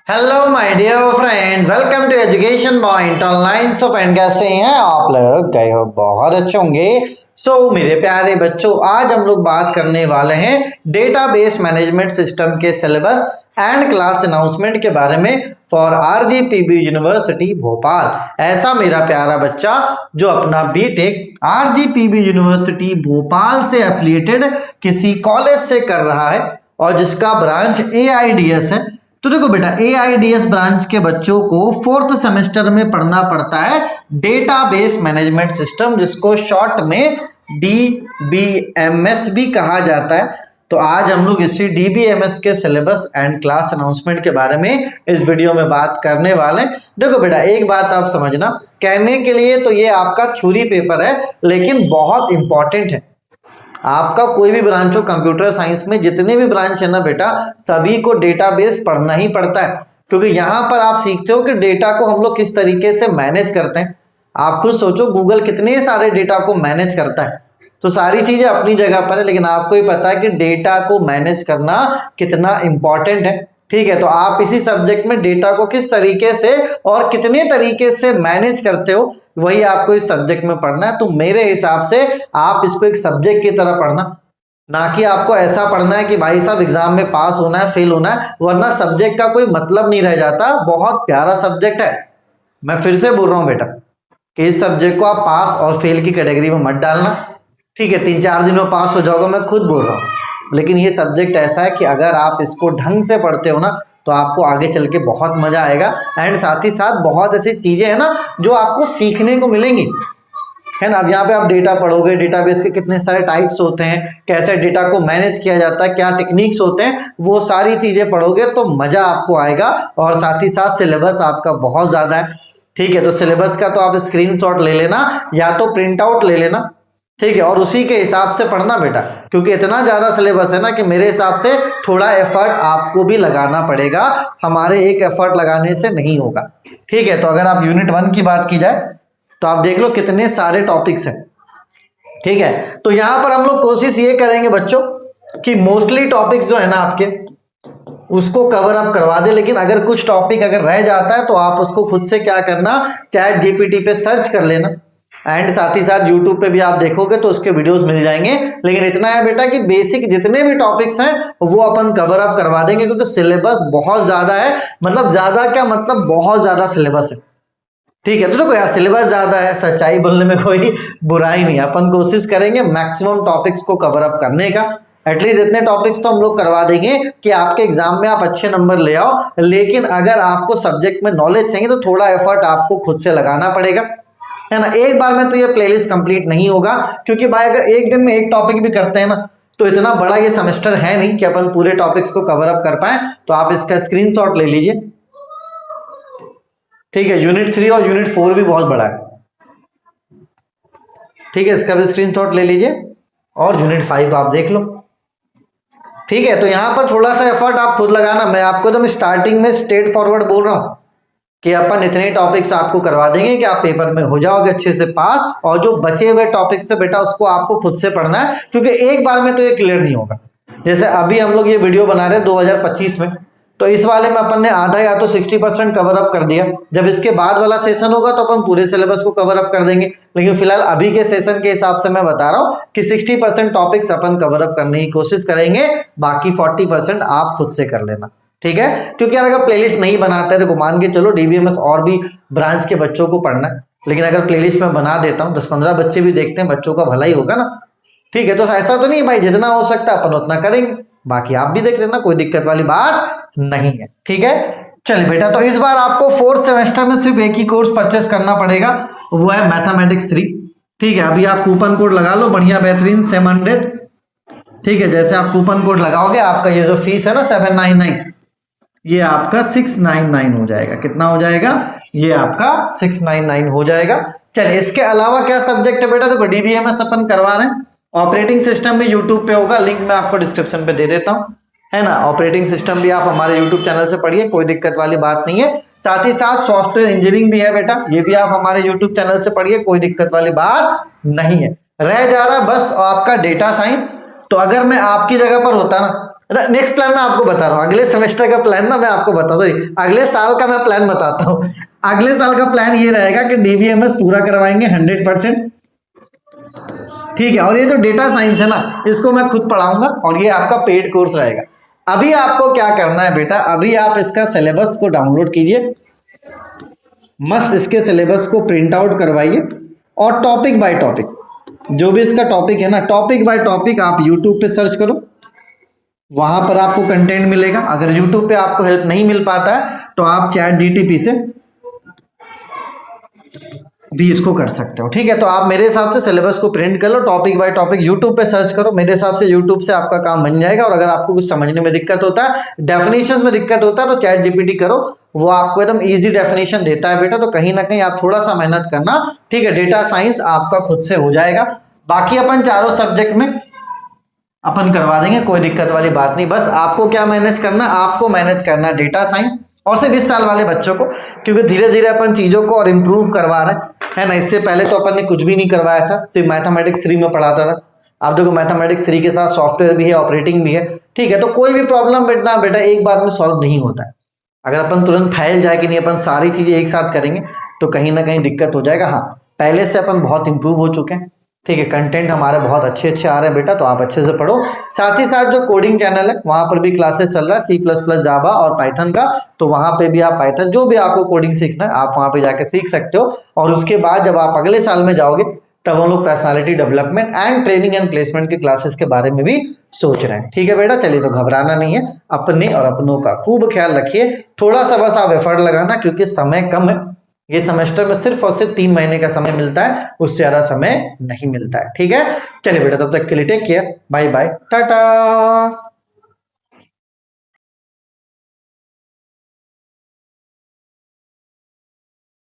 Hello my dear friend, welcome to education point online. So friend, कैसे हैं आप लोग? गए हो बहुत अच्छे होंगे। मेरे प्यारे बच्चों, आज हम लोग बात करने वाले हैं डेटाबेस मैनेजमेंट सिस्टम के सिलेबस एंड क्लास अनाउंसमेंट के बारे में फॉर आरजीपीवी यूनिवर्सिटी भोपाल। ऐसा मेरा प्यारा बच्चा जो अपना बीटेक आरजीपीवी यूनिवर्सिटी भोपाल से एफिलिएटेड किसी कॉलेज से कर रहा है और जिसका ब्रांच एआईडीएस है। तो देखो बेटा, एआईडीएस ब्रांच के बच्चों को 4th सेमेस्टर में पढ़ना पड़ता है डेटाबेस मैनेजमेंट सिस्टम, जिसको शॉर्ट में डीबीएमएस भी कहा जाता है। तो आज हम लोग इसी डीबीएमएस के सिलेबस एंड क्लास अनाउंसमेंट के बारे में इस वीडियो में बात करने वाले हैं। देखो बेटा, एक बात आप समझना, कहने के लिए तो ये आपका थ्योरी पेपर है, लेकिन बहुत इंपॉर्टेंट है। आपका कोई भी ब्रांच हो, कंप्यूटर साइंस में जितने भी ब्रांच है ना बेटा, सभी को डेटाबेस पढ़ना ही पड़ता है, क्योंकि यहाँ पर आप सीखते हो कि डेटा को हम लोग किस तरीके से मैनेज करते हैं। आप खुद सोचो, गूगल कितने सारे डेटा को मैनेज करता है। तो सारी चीजें अपनी जगह पर है, लेकिन आपको ही पता है कि डेटा को मैनेज करना कितना इंपॉर्टेंट है। ठीक है, तो आप इसी सब्जेक्ट में डेटा को किस तरीके से और कितने तरीके से मैनेज करते हो, वही आपको इस सब्जेक्ट में पढ़ना है। तो मेरे हिसाब से आप इसको एक सब्जेक्ट की तरह पढ़ना, ना कि आपको ऐसा पढ़ना है कि भाई साहब एग्जाम में पास होना है, फेल होना है, वरना सब्जेक्ट का कोई मतलब नहीं रह जाता। बहुत प्यारा सब्जेक्ट है। मैं फिर से बोल रहा हूं बेटा कि इस सब्जेक्ट को आप पास और फेल की कैटेगरी में मत डालना। ठीक है, 3-4 दिन में पास हो जाओगे, मैं खुद बोल रहा हूँ, लेकिन ये सब्जेक्ट ऐसा है कि अगर आप इसको ढंग से पढ़ते हो ना, तो आपको आगे चल के बहुत मजा आएगा। एंड साथ ही साथ बहुत ऐसी चीजें हैं ना जो आपको सीखने को मिलेंगी, है ना। अब यहाँ पे आप डेटा पढ़ोगे, डेटाबेस के कितने सारे टाइप्स होते हैं, कैसे डेटा को मैनेज किया जाता है, क्या टेक्निक्स होते हैं, वो सारी चीजें पढ़ोगे तो मजा आपको आएगा। और साथ ही साथ सिलेबस आपका बहुत ज्यादा है। ठीक है, तो सिलेबस का तो आप स्क्रीनशॉट ले लेना या तो प्रिंट आउट ले लेना। ठीक है, और उसी के हिसाब से पढ़ना बेटा, क्योंकि इतना ज्यादा सिलेबस है ना कि मेरे हिसाब से थोड़ा एफर्ट आपको भी लगाना पड़ेगा। हमारे एक एफर्ट लगाने से नहीं होगा। ठीक है, तो अगर आप यूनिट 1 की बात की जाए तो आप देख लो कितने सारे टॉपिक्स हैं। ठीक है, तो यहां पर हम लोग कोशिश ये करेंगे बच्चों कि मोस्टली टॉपिक्स जो है ना आपके, उसको कवर अप करवा दे। लेकिन अगर कुछ टॉपिक अगर रह जाता है तो आप उसको खुद से क्या करना, चैट जीपीटी पे सर्च कर लेना। एंड साथ ही साथ यूट्यूब पे भी आप देखोगे तो उसके वीडियोस मिल जाएंगे। लेकिन इतना है बेटा कि बेसिक जितने भी टॉपिक्स हैं वो अपन कवर अप करवा देंगे, क्योंकि सिलेबस बहुत ज्यादा है। मतलब ज्यादा क्या, मतलब बहुत ज्यादा सिलेबस है। ठीक है, तो देखो यार, सिलेबस ज्यादा है, सच्चाई बोलने में कोई बुराई नहीं है। अपन कोशिश करेंगे मैक्सिमम टॉपिक्स को कवर अप करने का। एटलीस्ट इतने टॉपिक्स तो हम लोग करवा देंगे कि आपके एग्जाम में आप अच्छे नंबर ले आओ। लेकिन अगर आपको सब्जेक्ट में नॉलेज चाहिए तो थोड़ा एफर्ट आपको खुद से लगाना पड़ेगा, है ना। एक बार में तो ये प्लेलिस्ट कंप्लीट नहीं होगा, क्योंकि भाई अगर एक दिन में एक टॉपिक भी करते हैं ना, तो इतना बड़ा ये सेमेस्टर है नहीं कि अपन पूरे टॉपिक्स को कवर अप कर पाए। तो आप इसका स्क्रीनशॉट ले लीजिए। ठीक है, यूनिट 3 और यूनिट 4 भी बहुत बड़ा है। ठीक है, इसका भी स्क्रीनशॉट ले लीजिए और यूनिट 5 आप देख लो। ठीक है, तो यहां पर थोड़ा सा एफर्ट आप खुद लगाना। मैं आपको तो स्टार्टिंग में स्ट्रेट फॉरवर्ड बोल रहा हूं कि अपन इतने टॉपिक्स आपको करवा देंगे कि आप पेपर में हो जाओगे अच्छे से पास। और जो बचे हुए टॉपिक्स है बेटा, उसको आपको खुद से पढ़ना है, क्योंकि एक बार में तो ये क्लियर नहीं होगा। जैसे अभी हम लोग ये वीडियो बना रहे हैं 2025 में, तो इस वाले में अपन ने आधा या तो 60% कवर अप कर दिया। जब इसके बाद वाला सेशन होगा तो अपन पूरे सिलेबस को कवर अप कर देंगे। लेकिन फिलहाल अभी के सेशन के हिसाब से मैं बता रहा हूं कि 60% टॉपिक्स अपन कवर अप करने की कोशिश करेंगे, बाकी 40% आप खुद से कर लेना। ठीक है, क्योंकि अगर प्लेलिस्ट नहीं बनाते हैं तो मान के चलो डीबीएमएस और भी ब्रांच के बच्चों को पढ़ना है, लेकिन अगर प्लेलिस्ट में बना देता हूँ 10-15 बच्चे भी देखते हैं, बच्चों का भला ही होगा ना। ठीक है, तो ऐसा तो नहीं भाई, जितना हो सकता है अपन उतना करेंगे, बाकी आप भी देख लेना, कोई दिक्कत वाली बात नहीं है। ठीक है, चलिए बेटा, तो इस बार आपको 4th सेमेस्टर में सिर्फ एक ही कोर्स परचेस करना पड़ेगा, वो है मैथमेटिक्स 3। ठीक है, अभी आप कूपन कोड लगा लो, बढ़िया बेहतरीन 700। ठीक है, जैसे आप कूपन कोड लगाओगे आपका ये जो फीस है ना 799, ये आपका 699 हो जाएगा। कितना हो जाएगा? ये आपका 699 हो जाएगा। चलिए, इसके अलावा क्या सब्जेक्ट है बेटा? देखो, डीबीएमएस अपन करवा रहे हैं, ऑपरेटिंग सिस्टम भी यूट्यूब पे होगा, लिंक मैं आपको डिस्क्रिप्शन पे दे देता हूं, है ना। ऑपरेटिंग सिस्टम भी आप हमारे यूट्यूब चैनल से पढ़िए, कोई दिक्कत वाली बात नहीं है। साथ ही साथ सॉफ्टवेयर इंजीनियरिंग भी है बेटा, ये भी आप हमारे यूट्यूब चैनल से पढ़िए, कोई दिक्कत वाली बात नहीं है। रह जा रहा बस आपका डेटा साइंस, तो अगर मैं आपकी जगह पर होता ना, नेक्स्ट प्लान मैं आपको बता रहा हूँ, अगले सेमेस्टर का प्लान ना मैं आपको बता, सॉरी अगले साल का मैं प्लान बताता हूँ। अगले साल का प्लान ये रहेगा कि डीबीएमएस पूरा करवाएंगे 100%, ठीक है। और ये जो डेटा साइंस है ना, इसको मैं खुद पढ़ाऊंगा और ये आपका पेड कोर्स रहेगा। अभी आपको क्या करना है बेटा, अभी आप इसका सिलेबस को डाउनलोड कीजिए, मस्त इसके सिलेबस को प्रिंट आउट करवाइए और टॉपिक बाय टॉपिक, जो भी इसका टॉपिक है ना, टॉपिक बाय टॉपिक आप यूट्यूब पे सर्च करो, वहां पर आपको कंटेंट मिलेगा। अगर यूट्यूब पे आपको हेल्प नहीं मिल पाता है तो आप चैट जीटीपी से भी इसको कर सकते हो, ठीक है। तो आप मेरे हिसाब से सिलेबस को प्रिंट कर लो, टॉपिक बाय टॉपिक यूट्यूब पे सर्च करो, मेरे हिसाब से यूट्यूब से आपका काम बन जाएगा। और अगर आपको कुछ समझने में दिक्कत होता है, डेफिनेशंस में दिक्कत होता है, तो चैट जीपीटी करो, वो आपको एकदम इजी डेफिनेशन देता है बेटा। तो कहीं ना कहीं आप थोड़ा सा मेहनत करना, ठीक है। डेटा साइंस आपका खुद से हो जाएगा, बाकी अपन चारों सब्जेक्ट में अपन करवा देंगे, कोई दिक्कत वाली बात नहीं। बस आपको क्या मैनेज करना, आपको मैनेज करना डेटा साइंस और सिर्फ 20 साल वाले बच्चों को, क्योंकि धीरे धीरे अपन चीजों को और इम्प्रूव करवा रहे हैं ना। इससे पहले तो अपन ने कुछ भी नहीं करवाया था, सिर्फ मैथमेटिक्स 3 में पढ़ाता था। आप देखो मैथमेटिक्स 3 के साथ सॉफ्टवेयर भी है, ऑपरेटिंग भी है, ठीक है। तो कोई भी प्रॉब्लम बेटा एक बार में सॉल्व नहीं होता है। अगर अपन तुरंत फैल जाए कि नहीं अपन सारी चीजें एक साथ करेंगे तो कहीं ना कहीं दिक्कत हो जाएगा। हाँ, पहले से अपन बहुत इंप्रूव हो चुके हैं, ठीक है। कंटेंट हमारे बहुत अच्छे आ रहे हैं बेटा, तो आप अच्छे से पढ़ो। साथ ही साथ जो कोडिंग चैनल है वहां पर भी क्लासेस चल रहा है, C++, जावा और पाइथन का। तो वहां पे भी आप पाइथन, जो भी आपको कोडिंग सीखना है आप वहां पे जाके सीख सकते हो। और उसके बाद जब आप अगले साल में जाओगे तब हम लोग personality development and training and placement की क्लासेस के बारे में भी सोच रहे हैं, ठीक है बेटा। चलिए, तो घबराना नहीं है, अपने और अपनों का खूब ख्याल रखिए। थोड़ा सा बस आप एफर्ट लगाना, क्योंकि समय कम है, ये सेमेस्टर में सिर्फ और सिर्फ 3 महीने का समय मिलता है, उससे ज्यादा समय नहीं मिलता है, ठीक है। चलिए बेटा, तब तक के लिए take care, bye bye, Tata.